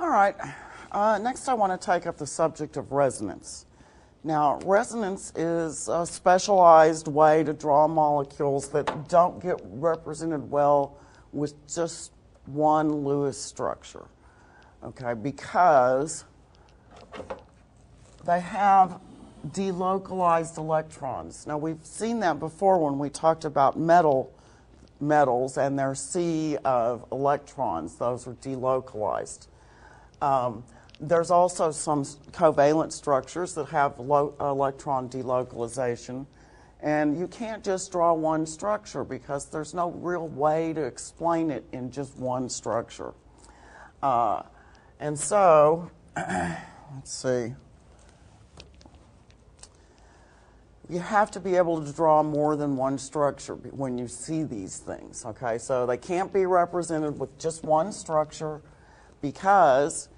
All right, next I want to take up the subject of resonance. Now, resonance is a specialized way to draw molecules that don't get represented well with just one Lewis structure, okay, because they have delocalized electrons. Now, we've seen that before when we talked about metals and their sea of electrons. Those are delocalized. There's also some covalent structures that have electron delocalization, and you can't just draw one structure because there's no real way to explain it in just one structure. And so, let's see. You have to be able to draw more than one structure when you see these things, okay? So they can't be represented with just one structure, because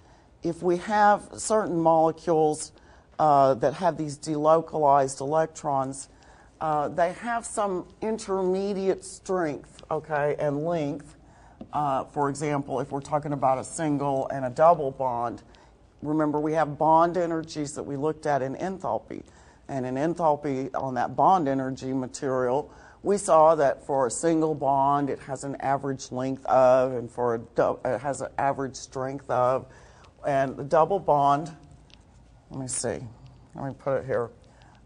if we have certain molecules that have these delocalized electrons, they have some intermediate strength, okay, and length. For example, if we're talking about a single and a double bond, remember we have bond energies that we looked at in enthalpy. And in enthalpy on that bond energy material, we saw that for a single bond, it has an average length of, and for it has an average strength of. And the double bond, let me see, let me put it here.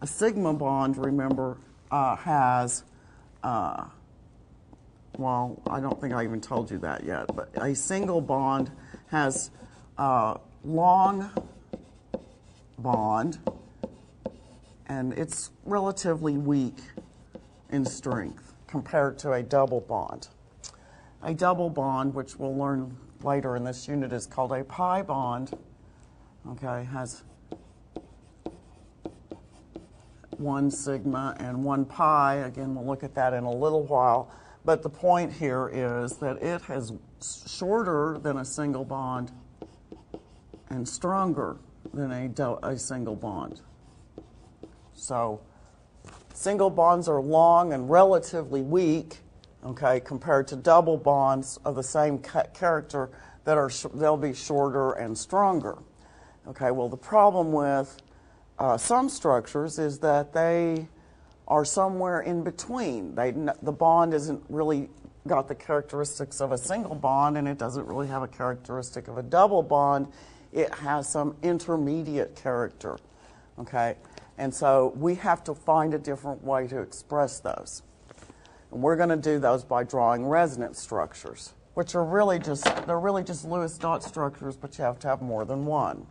A sigma bond, remember, has, well, I don't think I even told you that yet, but a single bond has long bond, and it's relatively weak in strength compared to a double bond. A double bond, which we'll learn later in this unit, is called a pi bond. Okay, has 1 sigma and 1 pi. Again, we'll look at that in a little while. But the point here is that it is shorter than a single bond and stronger than a single bond. So single bonds are long and relatively weak, okay, compared to double bonds of the same character that are they'll be shorter and stronger. Okay, well, the problem with some structures is that they are somewhere in between. The bond isn't really got the characteristics of a single bond, and it doesn't really have a characteristic of a double bond. It has some intermediate character, okay? And so we have to find a different way to express those. And we're going to do those by drawing resonance structures, which are really just Lewis dot structures, but you have to have more than one.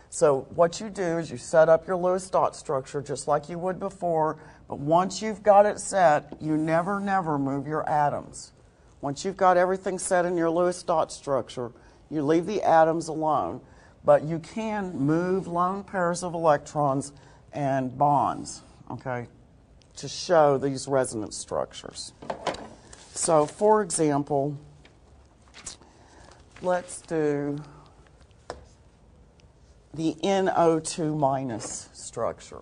So what you do is you set up your Lewis dot structure just like you would before, but once you've got it set, you never move your atoms. Once you've got everything set in your Lewis dot structure, you leave the atoms alone, but you can move lone pairs of electrons and bonds, okay, to show these resonance structures. So, for example, let's do the NO2 minus structure.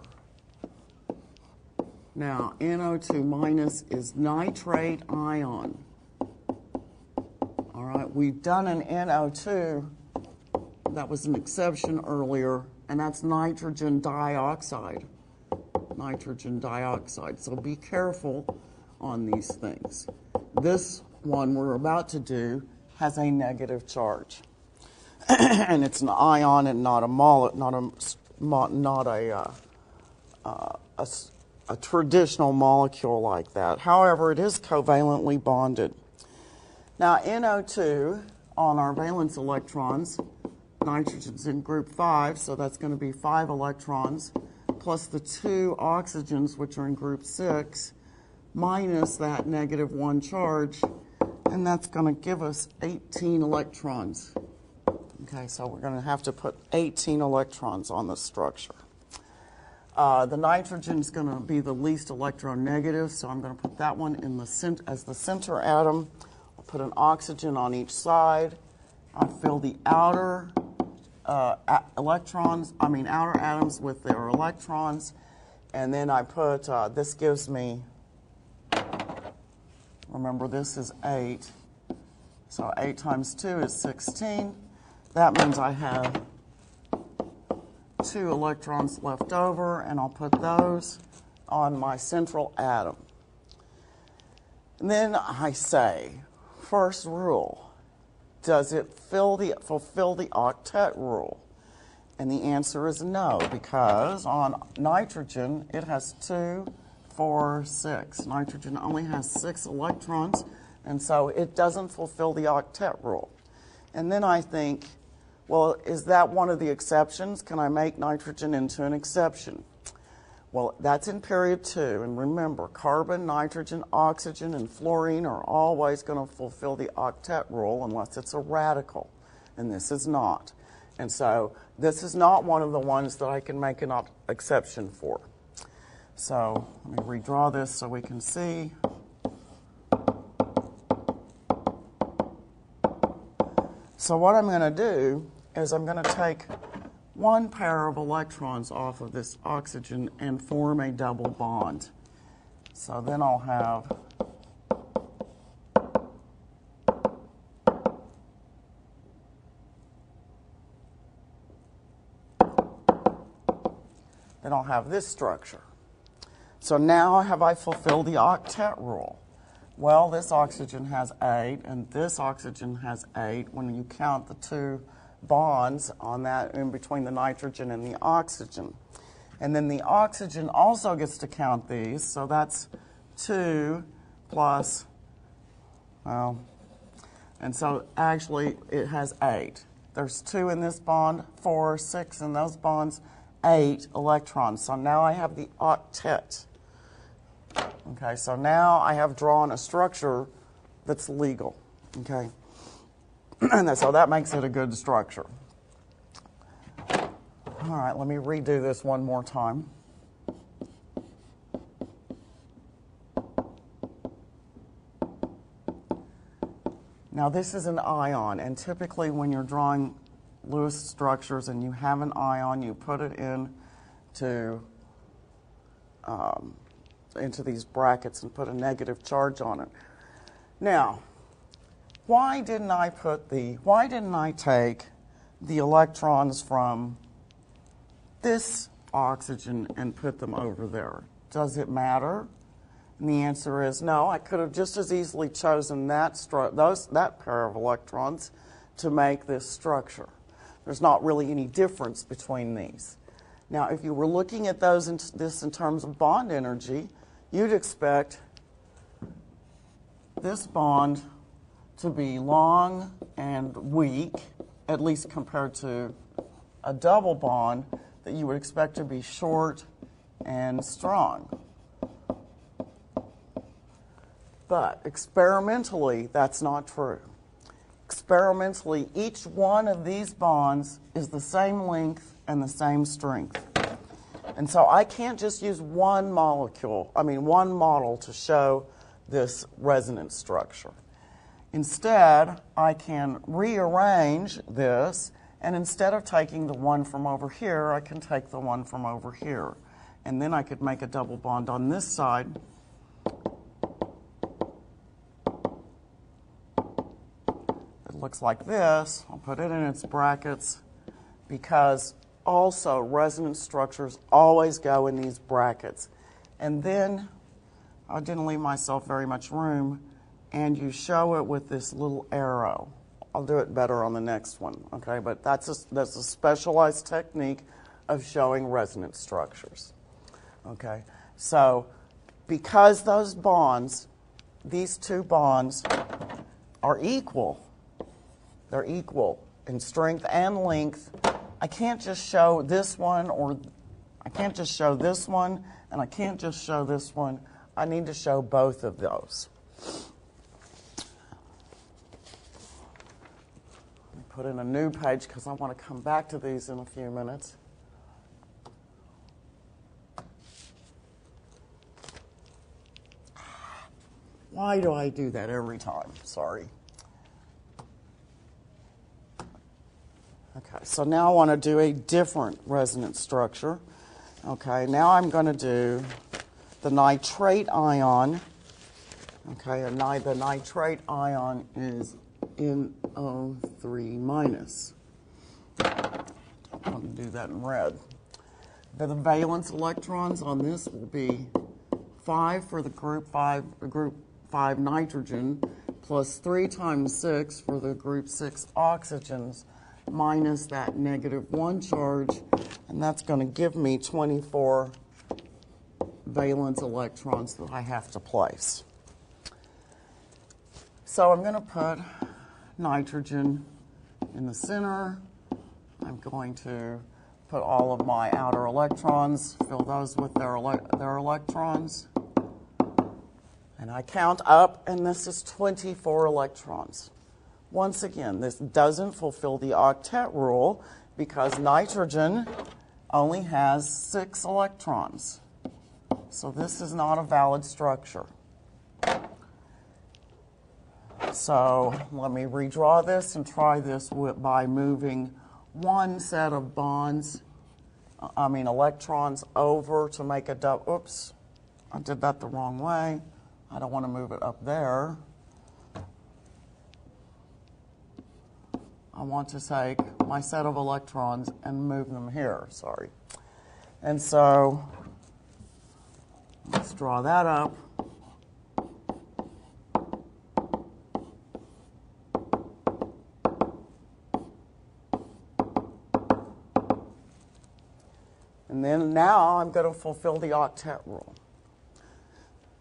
Now, NO2 minus is nitrate ion. All right, we've done an NO2, that was an exception earlier, and that's nitrogen dioxide. Nitrogen dioxide. So be careful on these things. This one we're about to do has a negative charge. And it's an ion and not a traditional molecule like that. However, it is covalently bonded. Now, NO2 on our valence electrons, nitrogen's in group 5, so that's going to be 5 electrons, plus the 2 oxygens, which are in group 6, minus that negative 1 charge, and that's going to give us 18 electrons. Okay, so we're going to have to put 18 electrons on the structure. The nitrogen's going to be the least electronegative, so I'm going to put that one in the as the center atom. I'll put an oxygen on each side. I'll fill the outer outer atoms with their electrons, and then I put, this gives me, remember this is 8, so 8 times 2 is 16, that means I have 2 electrons left over, and I'll put those on my central atom. And then I say, first rule, does it fulfill the octet rule? And the answer is no, because on nitrogen, it has 2, 4, 6. Nitrogen only has 6 electrons, and so it doesn't fulfill the octet rule. And then I think, well, is that one of the exceptions? Can I make nitrogen into an exception? Well, that's in period 2. And remember, carbon, nitrogen, oxygen, and fluorine are always going to fulfill the octet rule unless it's a radical. And this is not. And so this is not one of the ones that I can make an exception for. So let me redraw this so we can see. So what I'm going to do is I'm going to take 1 pair of electrons off of this oxygen and form a double bond. So then I'll have this structure. So now have I fulfilled the octet rule? Well, this oxygen has 8, and this oxygen has 8 when you count the 2 bonds on that in between the nitrogen and the oxygen. And then the oxygen also gets to count these, so that's 2 plus, well, and so actually it has 8. There's 2 in this bond, 4, 6 in those bonds, 8 electrons. So now I have the octet. Okay, so now I have drawn a structure that's legal. Okay, and so that makes it a good structure. All right, let me redo this one more time. Now this is an ion, and typically when you're drawing Lewis structures and you have an ion, you put it into these brackets and put a negative charge on it. Now, why didn't I take the electrons from this oxygen and put them over there? Does it matter? And the answer is no. I could have just as easily chosen that pair of electrons to make this structure. There's not really any difference between these. Now, if you were looking at this in terms of bond energy, you'd expect this bond to be long and weak, at least compared to a double bond that you would expect to be short and strong. But experimentally, that's not true. Experimentally, each one of these bonds is the same length and the same strength. And so I can't just use one model to show this resonance structure. Instead, I can rearrange this, and instead of taking the one from over here, I can take the one from over here. And then I could make a double bond on this side. It looks like this. I'll put it in its brackets because also resonance structures always go in these brackets. And then I didn't leave myself very much room, and you show it with this little arrow. I'll do it better on the next one, okay? But that's a specialized technique of showing resonance structures, okay? So because those bonds, these 2 bonds, are equal, they're equal in strength and length, I can't just show this one, or I can't just show this one, and I can't just show this one. I need to show both of those. Let me put in a new page because I want to come back to these in a few minutes. Why do I do that every time? Sorry. Okay, so now I want to do a different resonance structure. Okay, now I'm going to do the nitrate ion. Okay, and the nitrate ion is NO3 minus. I'm going to do that in red. The valence electrons on this will be 5 for the group 5 nitrogen, plus 3 times 6 for the group 6 oxygens, minus that -1 charge, and that's going to give me 24 valence electrons that I have to place. So I'm going to put nitrogen in the center. I'm going to put all of my outer electrons, fill those with their electrons. And I count up, and this is 24 electrons. Once again, this doesn't fulfill the octet rule because nitrogen only has 6 electrons. So this is not a valid structure. So let me redraw this and try this by moving one set of electrons over to make a double. Oops, I did that the wrong way. I don't want to move it up there. I want to take my set of electrons and move them here, sorry. And so let's draw that up. And then now I'm going to fulfill the octet rule.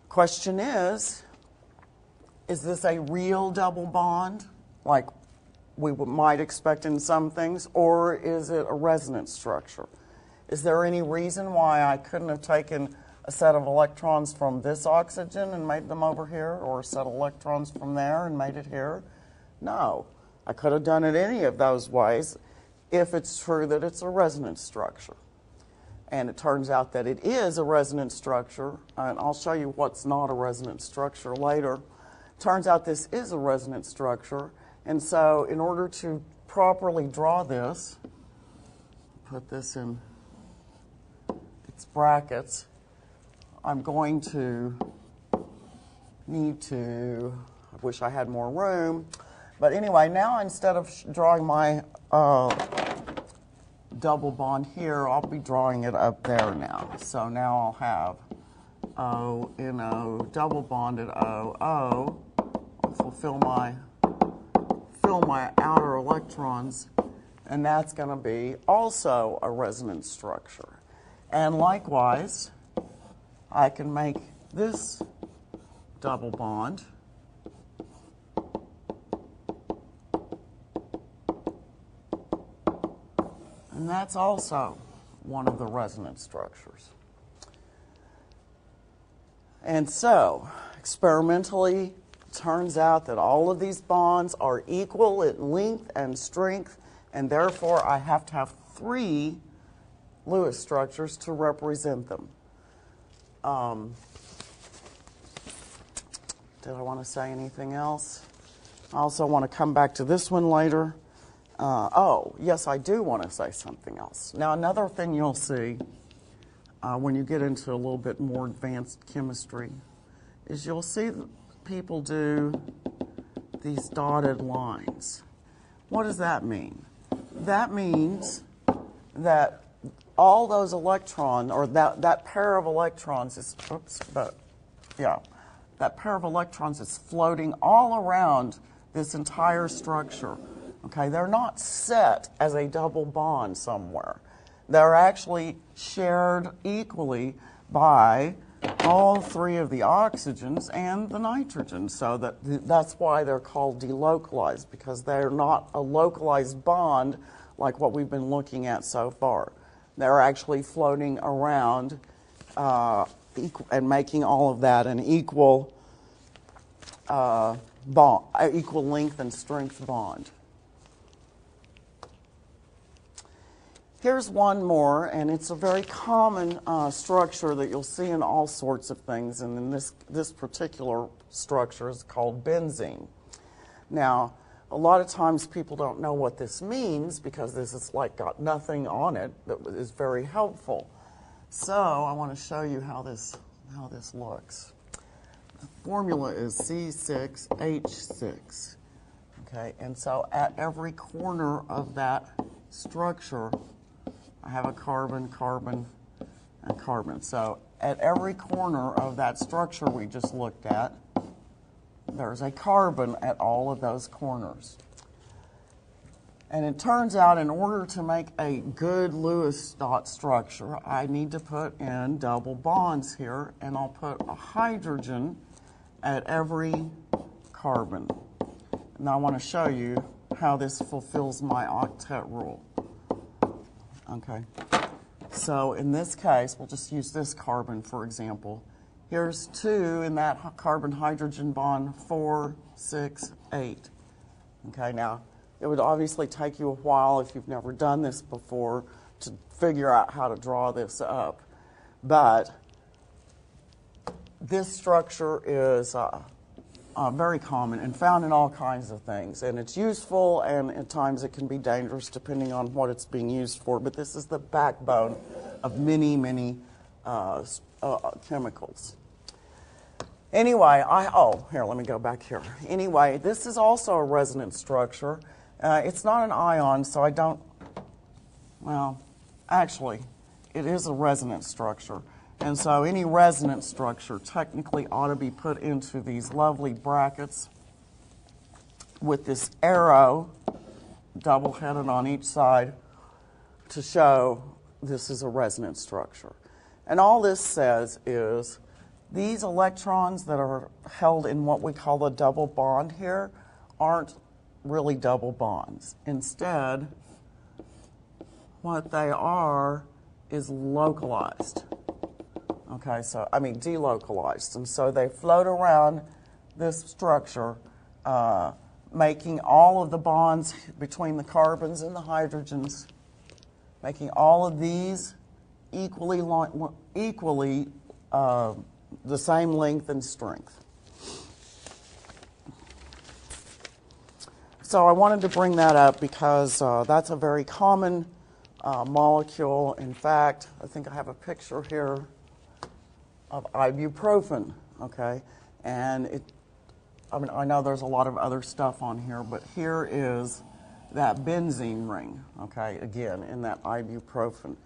Question is this a real double bond, like we might expect in some things, or is it a resonance structure? Is there any reason why I couldn't have taken a set of electrons from this oxygen and made them over here, or a set of electrons from there and made it here? No. I could have done it any of those ways if it's true that it's a resonance structure. And it turns out that it is a resonance structure, and I'll show you what's not a resonance structure later. Turns out this is a resonance structure, and so in order to properly draw this, put this in its brackets, I'm going to need to, I wish I had more room, but anyway, now instead of drawing my double bond here, I'll be drawing it up there now. So now I'll have O-NO double bonded O-O. I'll fill my outer electrons, and that's going to be also a resonance structure. And likewise, I can make this double bond and that's also one of the resonance structures. And so, experimentally, it turns out that all of these bonds are equal in length and strength, and therefore I have to have 3 Lewis structures to represent them. Did I want to say anything else? I also want to come back to this one later. Oh, yes, I do want to say something else. Now, another thing you'll see when you get into a little bit more advanced chemistry is you'll see people do these dotted lines. What does that mean? That means that all those electrons, or that pair of electrons is, that pair of electrons is floating all around this entire structure. Okay, they're not set as a double bond somewhere. They're actually shared equally by all 3 of the oxygens and the nitrogen. So that's why they're called delocalized, because they're not a localized bond like what we've been looking at so far. They're actually floating around and making all of that an equal bond, equal length and strength bond. Here's one more, and it's a very common structure that you'll see in all sorts of things, and in this particular structure is called benzene. Now, a lot of times people don't know what this means because this is like got nothing on it that is very helpful. So I want to show you how this looks. The formula is C6H6. Okay, and so at every corner of that structure, I have a carbon, carbon, and carbon. So at every corner of that structure we just looked at, there's a carbon at all of those corners. And it turns out in order to make a good Lewis dot structure, I need to put in double bonds here, and I'll put a hydrogen at every carbon. And I want to show you how this fulfills my octet rule. Okay, so in this case, we'll just use this carbon for example. Here's 2 in that carbon-hydrogen bond, 4, 6, 8. Okay, now it would obviously take you a while if you've never done this before to figure out how to draw this up. But this structure is very common and found in all kinds of things. And it's useful, and at times it can be dangerous depending on what it's being used for. But this is the backbone of many, many chemicals. Anyway, here, let me go back here. Anyway, this is also a resonance structure. It's not an ion, so I don't, well, actually, it is a resonance structure. And so any resonance structure technically ought to be put into these lovely brackets with this arrow double-headed on each side to show this is a resonance structure. And all this says is these electrons that are held in what we call a double bond here aren't really double bonds. Instead, what they are is localized. Okay, so, I mean delocalized. And so they float around this structure, making all of the bonds between the carbons and the hydrogens, making all of these equally the same length and strength. So I wanted to bring that up because that's a very common molecule. In fact, I think I have a picture here of ibuprofen, okay? And I know there's a lot of other stuff on here, but here is that benzene ring, okay, again, in that ibuprofen.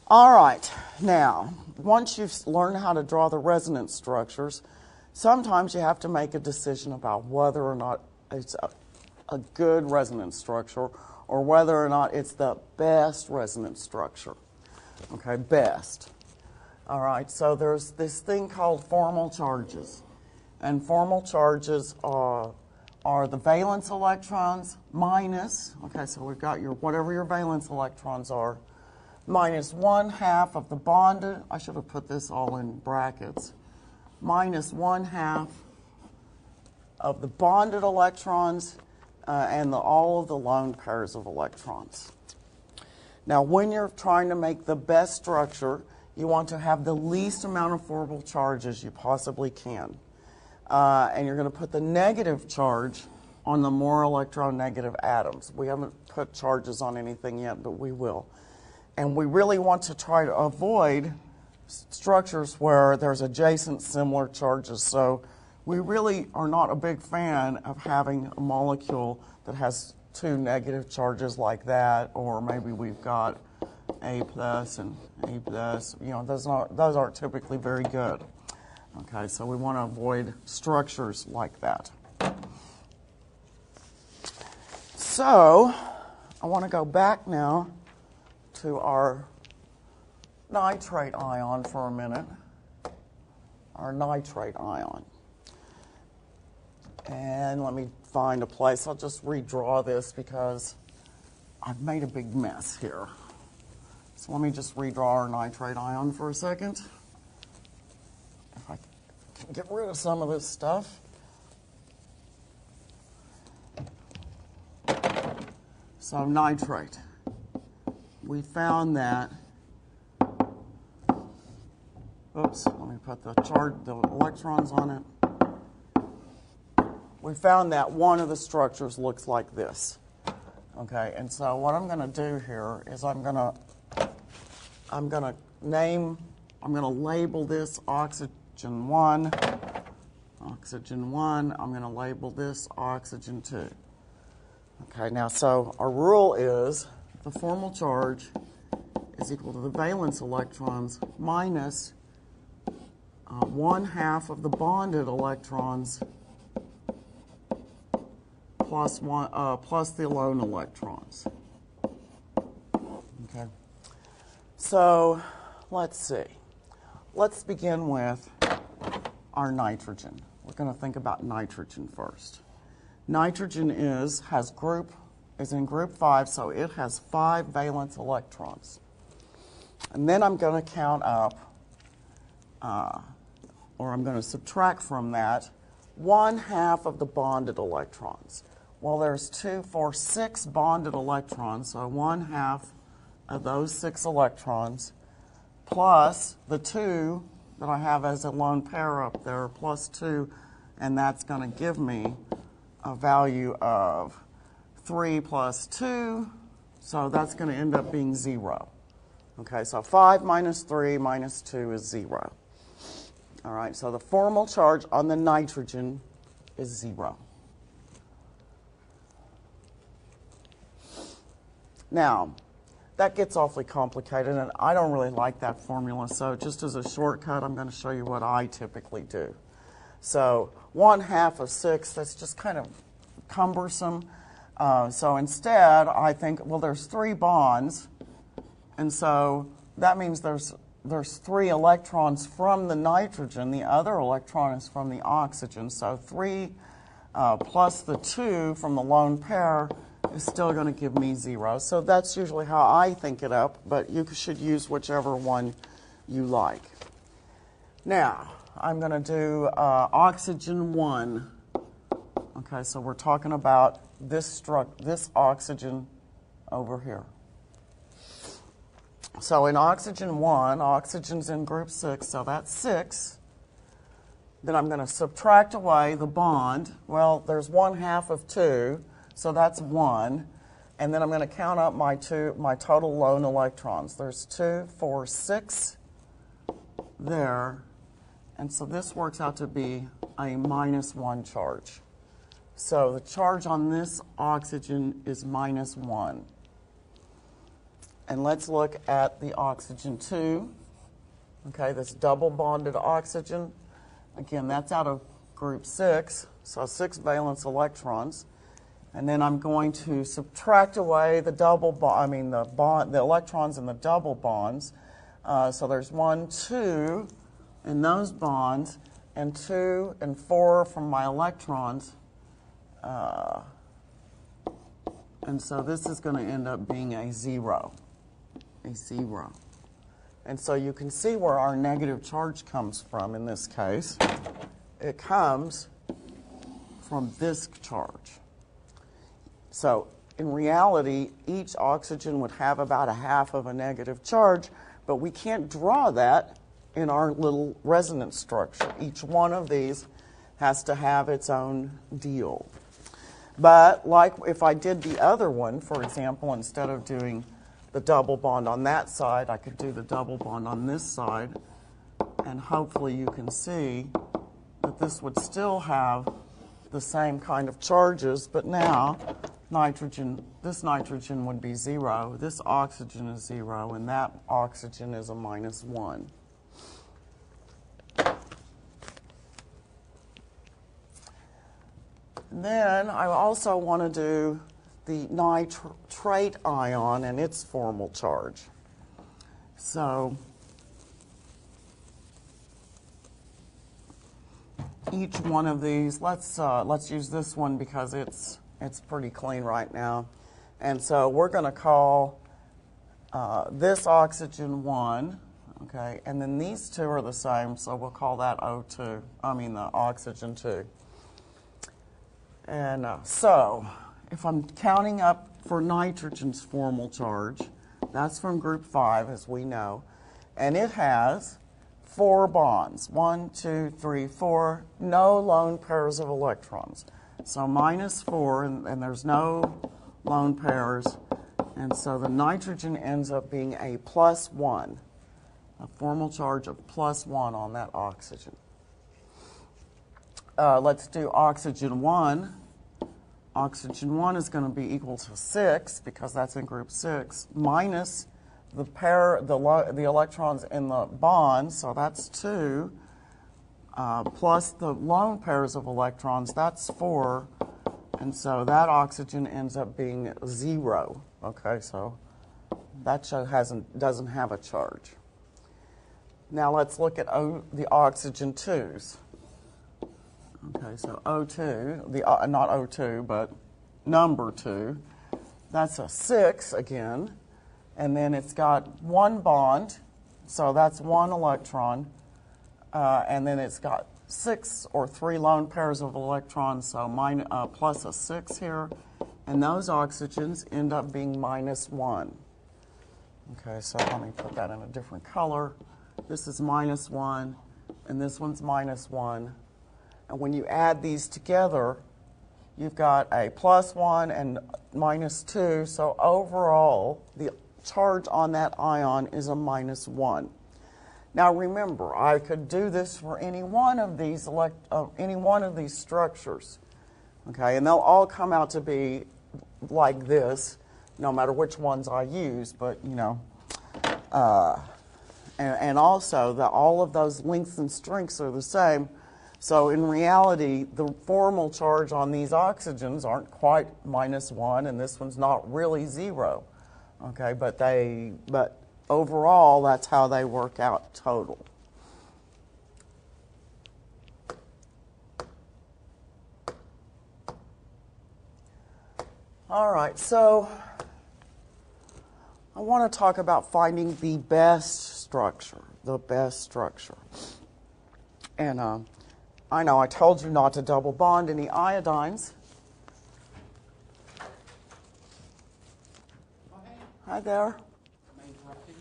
All right, now, once you've learned how to draw the resonance structures, sometimes you have to make a decision about whether or not it's a good resonance structure or whether or not it's the best resonance structure. Okay, best. All right, so there's this thing called formal charges. And formal charges are the valence electrons minus, okay, so we've got your whatever your valence electrons are, minus 1/2 of the bonded, I should have put this all in brackets, minus 1/2 of the bonded electrons and all of the lone pairs of electrons. Now, when you're trying to make the best structure, you want to have the least amount of formal charges you possibly can. And you're going to put the negative charge on the more electronegative atoms. We haven't put charges on anything yet, but we will. And we really want to try to avoid structures where there's adjacent similar charges. So we really are not a big fan of having a molecule that has 2 negative charges like that, or maybe we've got A plus and A plus. You know, those aren't typically very good. Okay, so we want to avoid structures like that. So I want to go back now to our nitrate ion for a minute, our nitrate ion. And let me find a place. I'll just redraw this because I've made a big mess here. So let me just redraw our nitrate ion for a second. If I can get rid of some of this stuff. So nitrate. We found that, oops, let me put the electrons on it. We found that one of the structures looks like this. Okay, and so what I'm going to do here is I'm going to label this oxygen 1, Oxygen 1, I'm going to label this oxygen 2. Okay, now so our rule is the formal charge is equal to the valence electrons minus 1/2 of the bonded electrons plus the lone electrons. Okay, so let's see. Let's begin with our nitrogen. We're going to think about nitrogen first. Nitrogen is in group 5, so it has 5 valence electrons. And then I'm going to count up, or I'm going to subtract from that 1/2 of the bonded electrons. Well, there's 2, 4, 6 bonded electrons, so 1/2 of those 6 electrons plus the 2 that I have as a lone pair up there, plus 2, and that's going to give me a value of 3 plus 2, so that's going to end up being 0. Okay, so 5 minus 3 minus 2 is 0. All right, so the formal charge on the nitrogen is 0. Now, that gets awfully complicated, and I don't really like that formula, so just as a shortcut, I'm going to show you what I typically do. So 1/2 of 6, that's just kind of cumbersome. So instead, I think, well, there's 3 bonds, and so that means there's 3 electrons from the nitrogen. The other electron is from the oxygen, so 3 plus the 2 from the lone pair is still going to give me 0. So that's usually how I think it up, but you should use whichever one you like. Now, I'm going to do oxygen 1. Okay, so we're talking about this oxygen over here. So in oxygen 1, oxygen's in group 6, so that's 6. Then I'm going to subtract away the bond. Well, there's 1/2 of 2, so that's 1. And then I'm going to count up my total lone electrons. There's 2, 4, 6 there. And so this works out to be a -1 charge. So the charge on this oxygen is -1. And let's look at the oxygen 2. Okay, this double bonded oxygen. Again, that's out of group 6, so 6 valence electrons. And then I'm going to subtract away the the electrons in the double bonds. So there's 1, 2 in those bonds, and 2 and 4 from my electrons. And so this is going to end up being a 0. A 0. And so you can see where our negative charge comes from in this case. It comes from this charge. So in reality, each oxygen would have about 1/2 of a negative charge, but we can't draw that in our little resonance structure. Each one of these has to have its own deal. But like if I did the other one, for example, instead of doing the double bond on that side, I could do the double bond on this side, and hopefully you can see that this would still have the same kind of charges, but now this nitrogen would be 0, this oxygen is 0, and that oxygen is a -1. Then I also want to do the nitrate ion and its formal charge. So each one of these, let's use this one because it's pretty clean right now. And so we're going to call this oxygen 1, okay, and then these two are the same, so we'll call that the oxygen 2. And so if I'm counting up for nitrogen's formal charge, that's from group 5, as we know, and it has 4 bonds, 1, 2, 3, 4, no lone pairs of electrons. So -4, and there's no lone pairs, and so the nitrogen ends up being a +1, a formal charge of +1 on that oxygen. let's do oxygen 1. Oxygen 1 is going to be equal to 6, because that's in group 6, minus the electrons in the bond, so that's 2, plus the lone pairs of electrons, that's 4, and so that oxygen ends up being 0. Okay, so that doesn't have a charge. Now let's look at the oxygen 2s. Okay, so O2, not O2, but number 2, that's a 6 again, and then it's got 1 bond, so that's 1 electron, and then it's got 6 or 3 lone pairs of electrons, so plus a 6 here, and those oxygens end up being -1. Okay, so let me put that in a different color. This is -1, and this one's -1. And when you add these together, you've got a +1 and -2. So overall, the charge on that ion is a -1. Now remember, I could do this for any one of these structures, okay, and they'll all come out to be like this, no matter which ones I use. But you know, and also all of those lengths and strengths are the same. So in reality, the formal charge on these oxygens aren't quite -1, and this one's not really 0. Okay, but overall, that's how they work out total. All right, so I want to talk about finding the best structure, And I know I told you not to double bond any iodines. Hi there.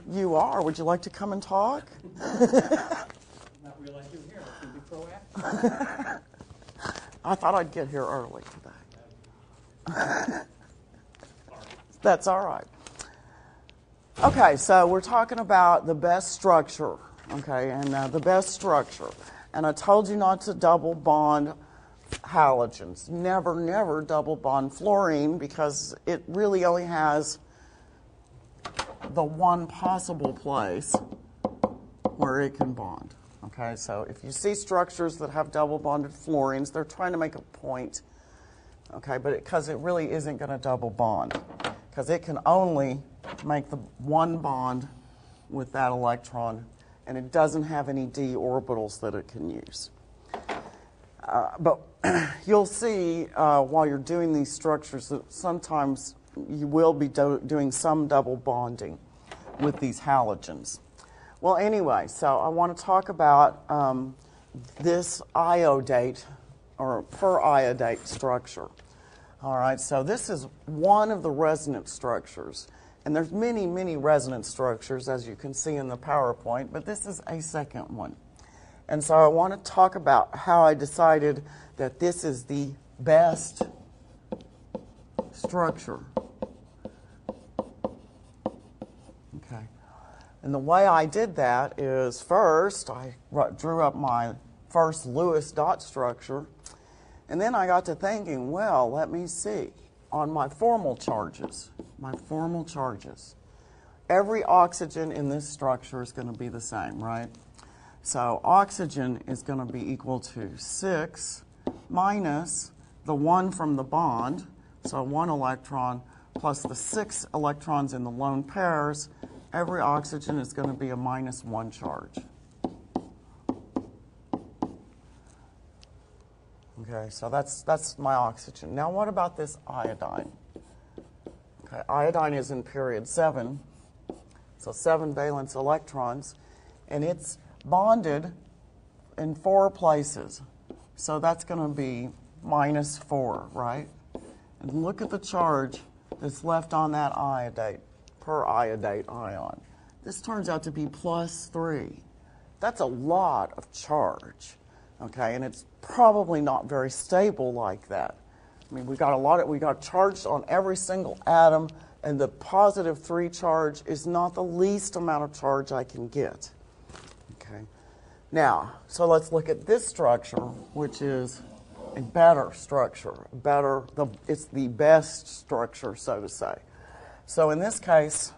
You are. Would you like to come and talk? Not realize you're here. Can you be proactive? I thought I'd get here early today. That's all right. Okay, so we're talking about the best structure. Okay, and the best structure. And I told you not to double bond halogens. Never, never double bond fluorine, because it really only has the one possible place where it can bond. Okay, so if you see structures that have double bonded fluorines, they're trying to make a point. Okay, but because it really isn't going to double bond, because it can only make the one bond with that electron, and it doesn't have any d orbitals that it can use. But you'll see while you're doing these structures that sometimes you will be doing some double bonding with these halogens. Well, anyway, so I want to talk about this iodate or periodate structure. All right, so this is one of the resonance structures. And there's many, many resonance structures, as you can see in the PowerPoint, but this is a second one. And so I want to talk about how I decided that this is the best structure. Okay. And the way I did that is, first, I drew up my first Lewis dot structure, and then I got to thinking, well, let me see. On my formal charges, every oxygen in this structure is going to be the same, right? So oxygen is going to be equal to 6 minus the 1 from the bond, so 1 electron, plus the 6 electrons in the lone pairs. Every oxygen is going to be a -1 charge. Okay, so that's my oxygen. Now what about this iodine? Okay, iodine is in period 7, so 7 valence electrons, and it's bonded in 4 places. So that's going to be -4, right? And look at the charge that's left on that iodate, periodate ion. This turns out to be +3. That's a lot of charge. Okay, and it's probably not very stable like that. I mean, we got charged on every single atom, and the +3 charge is not the least amount of charge I can get. Okay, Now, so let's look at this structure, which is a better structure. It's the best structure, so to say. So in this case,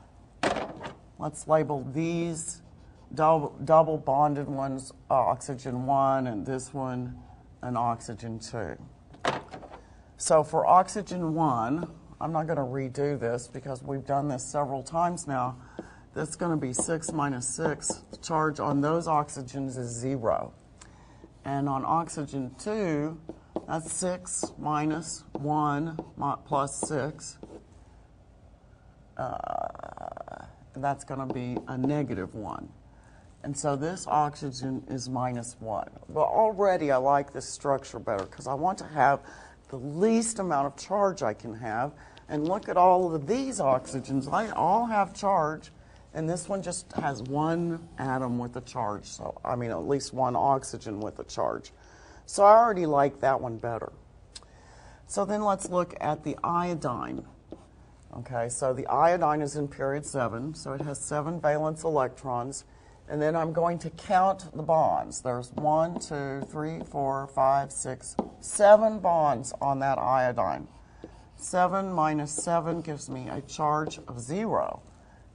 let's label these double bonded ones oxygen 1 and this one an oxygen 2. So for oxygen 1, I'm not going to redo this because we've done this several times now. That's going to be 6 minus 6. The charge on those oxygens is 0. And on oxygen 2, that's 6 minus 1 plus 6. And that's going to be a negative 1. And so this oxygen is minus 1. Well, already I like this structure better because I want to have the least amount of charge I can have. And look at all of these oxygens. They all have charge. And this one just has one atom with a charge. So, I mean, at least one oxygen with a charge. So I already like that one better. So then let's look at the iodine. Okay, so the iodine is in period 7, so it has 7 valence electrons. And then I'm going to count the bonds. There's 1, 2, 3, 4, 5, 6, 7 bonds on that iodine. 7 minus 7 gives me a charge of 0.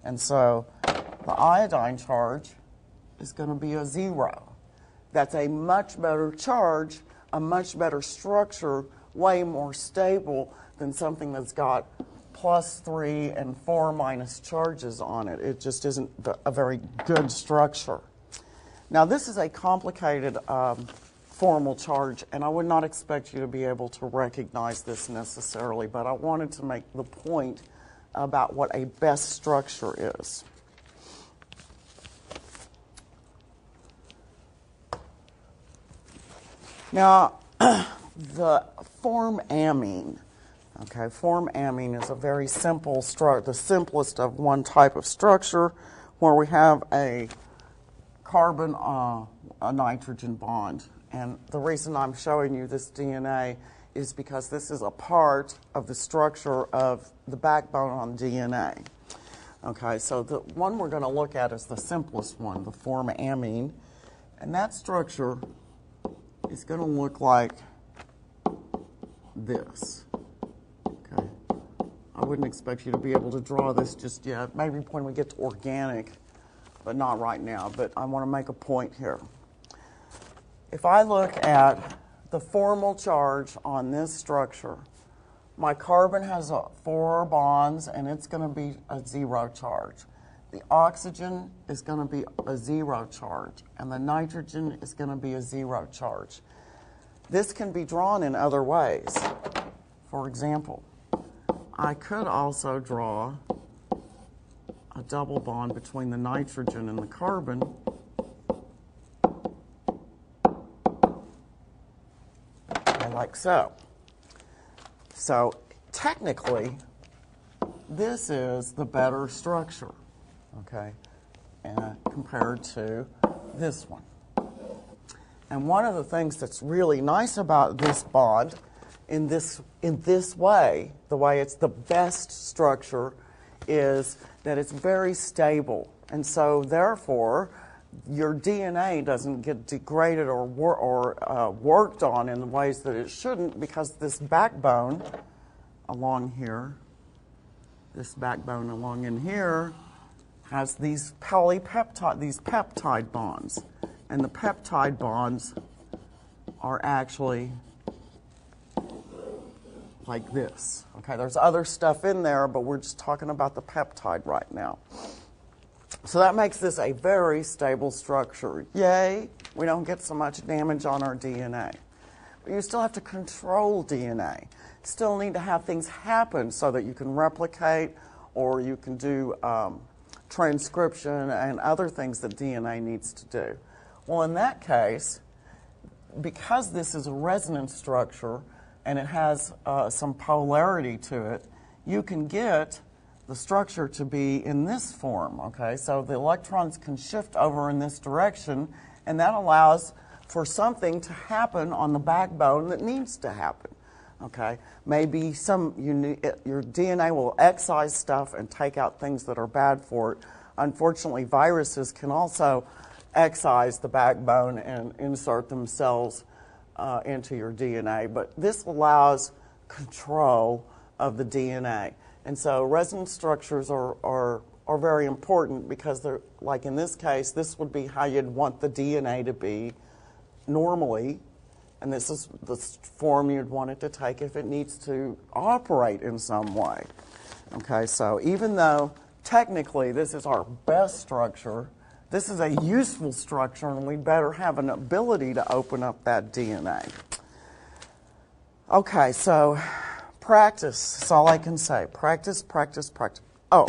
And so the iodine charge is going to be a 0. That's a much better charge, a much better structure, way more stable than something that's got plus 3 and 4 minus charges on it. It just isn't a very good structure. Now this is a complicated formal charge, and I would not expect you to be able to recognize this necessarily, but I wanted to make the point about what a best structure is. Now, the form amine. Okay, form amine is a very simple structure, the simplest of one type of structure, where we have a carbon, a nitrogen bond. And the reason I'm showing you this DNA is because this is a part of the structure of the backbone on DNA. Okay, so the one we're going to look at is the simplest one, the form amine. And that structure is going to look like this. Okay, I wouldn't expect you to be able to draw this just yet. Maybe when we get to organic, but not right now. But I want to make a point here. If I look at the formal charge on this structure, my carbon has 4 bonds, and it's going to be a 0 charge. The oxygen is going to be a 0 charge, and the nitrogen is going to be a 0 charge. This can be drawn in other ways. For example, I could also draw a double bond between the nitrogen and the carbon. Like so. So technically, this is the better structure, okay, compared to this one. And one of the things that's really nice about this bond in this way, the way it's the best structure, is that it's very stable. And so therefore, your DNA doesn't get degraded or worked on in the ways that it shouldn't, because this backbone along here, this backbone along in here, has these peptide bonds. And the peptide bonds are actually like this. Okay, there's other stuff in there, but we're just talking about the peptide right now. So that makes this a very stable structure. Yay, we don't get so much damage on our DNA. But you still have to control DNA. Still need to have things happen so that you can replicate, or you can do transcription and other things that DNA needs to do. Well, in that case, because this is a resonance structure and it has some polarity to it, you can get the structure to be in this form, okay? So the electrons can shift over in this direction, and that allows for something to happen on the backbone that needs to happen, okay? Maybe your DNA will excise stuff and take out things that are bad for it. Unfortunately, viruses can also excise the backbone and insert themselves into your DNA. But this allows control of the DNA. And so resonance structures are very important because they're, like in this case, this would be how you'd want the DNA to be normally, and this is the form you'd want it to take if it needs to operate in some way. Okay, so even though technically this is our best structure, this is a useful structure, and we better have an ability to open up that DNA. Okay, so practice is all I can say. Practice, practice, practice. Oh,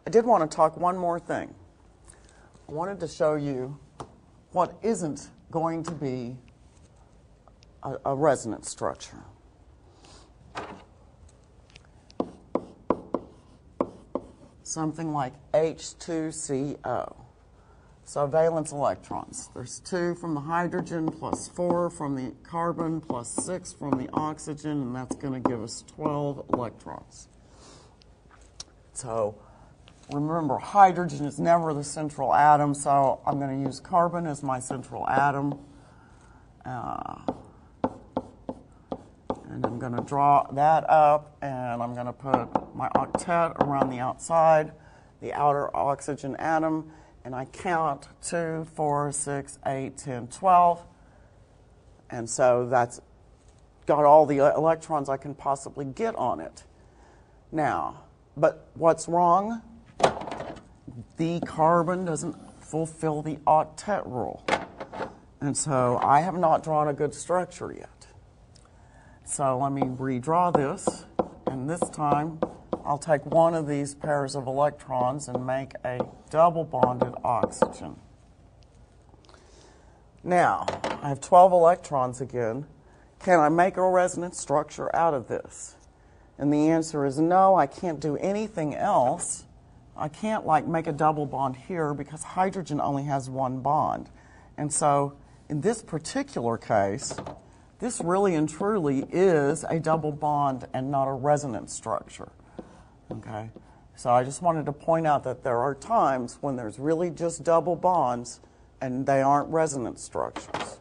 I did want to talk one more thing. I wanted to show you what isn't going to be a resonance structure. Something like H2CO. So valence electrons. There's 2 from the hydrogen plus 4 from the carbon plus 6 from the oxygen, and that's going to give us 12 electrons. So remember, hydrogen is never the central atom, so I'm going to use carbon as my central atom. And I'm going to draw that up, and I'm going to put my octet around the outside, the outer oxygen atom, and I count 2, 4, 6, 8, 10, 12. And so that's got all the electrons I can possibly get on it. Now, but what's wrong? The carbon doesn't fulfill the octet rule. And so I have not drawn a good structure yet. So let me redraw this, and this time I'll take one of these pairs of electrons and make a double bonded oxygen. Now, I have 12 electrons again. Can I make a resonance structure out of this? And the answer is no, I can't do anything else. I can't like make a double bond here because hydrogen only has one bond. And so in this particular case, this really and truly is a double bond and not a resonance structure. Okay? So I just wanted to point out that there are times when there's really just double bonds and they aren't resonance structures.